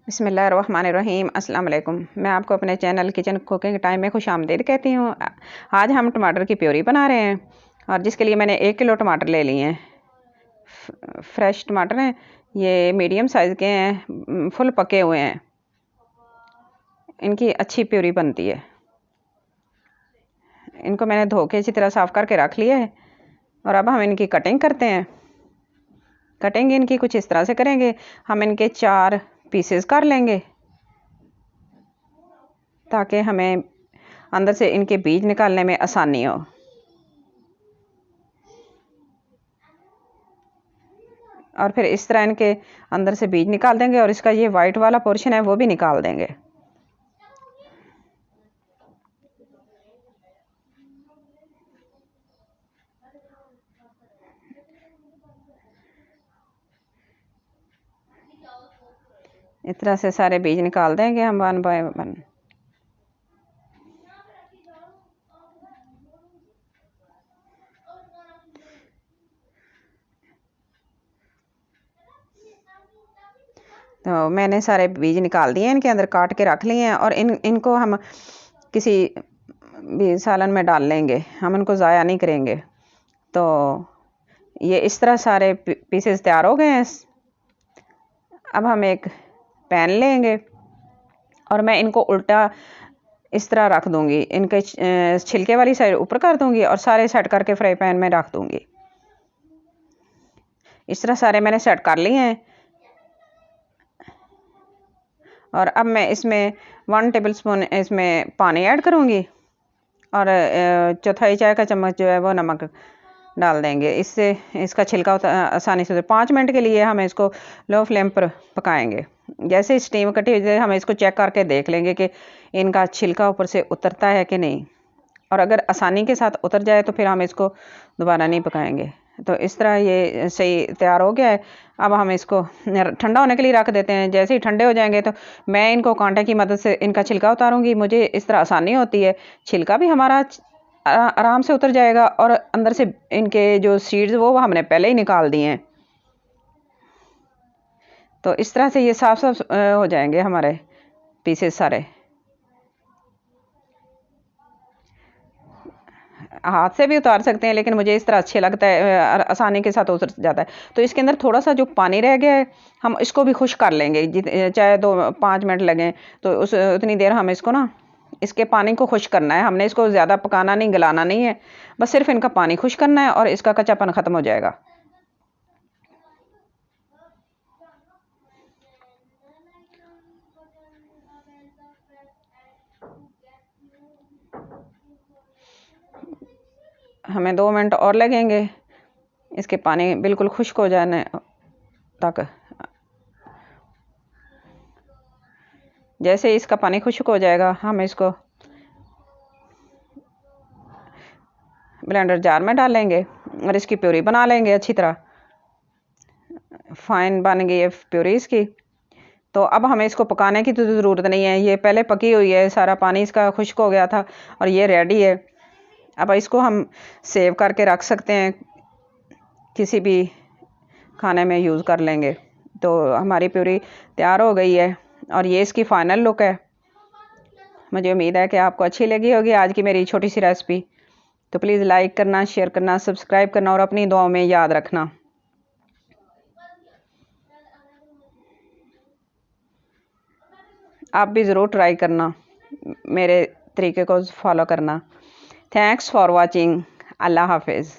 बिस्मिल्लाहिर्रहमानिर्रहीम अस्सलाम वालेकुम। मैं आपको अपने चैनल किचन कुकिंग टाइम में खुश आमदीद कहती हूँ। आज हम टमाटर की प्योरी बना रहे हैं और जिसके लिए मैंने 1 किलो टमाटर ले लिए हैं। फ्रेश टमाटर हैं, ये मीडियम साइज़ के हैं, फुल पके हुए हैं। इनकी अच्छी प्योरी बनती है। इनको मैंने धो के अच्छी तरह साफ़ करके रख लिया है और अब हम इनकी कटिंग करते हैं। कटिंग इनकी कुछ इस तरह से करेंगे। हम इनके 4 पीसेस कर लेंगे ताकि हमें अंदर से इनके बीज निकालने में आसानी हो। और फिर इस तरह इनके अंदर से बीज निकाल देंगे और इसका ये वाइट वाला पोर्शन है वो भी निकाल देंगे। इस तरह से सारे बीज निकाल देंगे हम 1 बाय 1। तो मैंने सारे बीज निकाल दिए, इनके अंदर काट के रख लिए हैं और इनको हम किसी भी सालन में डाल लेंगे। हम इनको ज़ाया नहीं करेंगे। तो ये इस तरह सारे पीसेस तैयार हो गए हैं। अब हम एक पैन लेंगे और मैं इनको उल्टा इस तरह रख दूंगी। इनके छिलके वाली साइड ऊपर कर दूंगी और सारे सेट करके फ्राई पैन में रख दूंगी। इस तरह सारे मैंने सेट कर लिए हैं और अब मैं इसमें 1 टेबलस्पून इसमें पानी ऐड करूंगी और 1/4 चाय का चम्मच जो है वो नमक डाल देंगे। इससे इसका छिलका आसानी से 5 मिनट के लिए हम इसको लो फ्लेम पर पकाएंगे। जैसे स्टीम कटी हो जाए हम इसको चेक करके देख लेंगे कि इनका छिलका ऊपर से उतरता है कि नहीं, और अगर आसानी के साथ उतर जाए तो फिर हम इसको दोबारा नहीं पकाएंगे। तो इस तरह ये सही तैयार हो गया है। अब हम इसको ठंडा होने के लिए रख देते हैं। जैसे ही ठंडे हो जाएंगे तो मैं इनको कांटे की मदद से इनका छिलका उतारूंगी। मुझे इस तरह आसानी होती है, छिलका भी हमारा आराम से उतर जाएगा और अंदर से इनके जो सीड्स वो हमने पहले ही निकाल दिए हैं। तो इस तरह से ये साफ साफ हो जाएंगे हमारे पीसेस सारे। हाथ से भी उतार सकते हैं लेकिन मुझे इस तरह अच्छे लगता है, आसानी के साथ उतर जाता है। तो इसके अंदर थोड़ा सा जो पानी रह गया है हम इसको भी खुश कर लेंगे। चाहे 2-5 मिनट लगें तो उतनी देर हम इसको ना इसके पानी को खुश करना है। हमने इसको ज़्यादा पकाना नहीं, गलाना नहीं है, बस सिर्फ इनका पानी खुश करना है और इसका कच्चापन ख़त्म हो जाएगा। हमें 2 मिनट और लगेंगे इसके पानी बिल्कुल खुश्क हो जाने तक। जैसे इसका पानी खुश्क हो जाएगा हम इसको ब्लेंडर जार में डालेंगे और इसकी प्यूरी बना लेंगे। अच्छी तरह फाइन बन गई है प्यूरी इसकी। तो अब हमें इसको पकाने की तो ज़रूरत नहीं है, ये पहले पकी हुई है, सारा पानी इसका खुश्क हो गया था और ये रेडी है। अब इसको हम सेव करके रख सकते हैं, किसी भी खाने में यूज़ कर लेंगे। तो हमारी प्यूरी तैयार हो गई है और ये इसकी फ़ाइनल लुक है। मुझे उम्मीद है कि आपको अच्छी लगी होगी आज की मेरी छोटी सी रेसिपी। तो प्लीज़ लाइक करना, शेयर करना, सब्सक्राइब करना और अपनी दुआओं में याद रखना। आप भी ज़रूर ट्राई करना, मेरे तरीके को फॉलो करना। Thanks for watching. अल्लाह हाफिज़।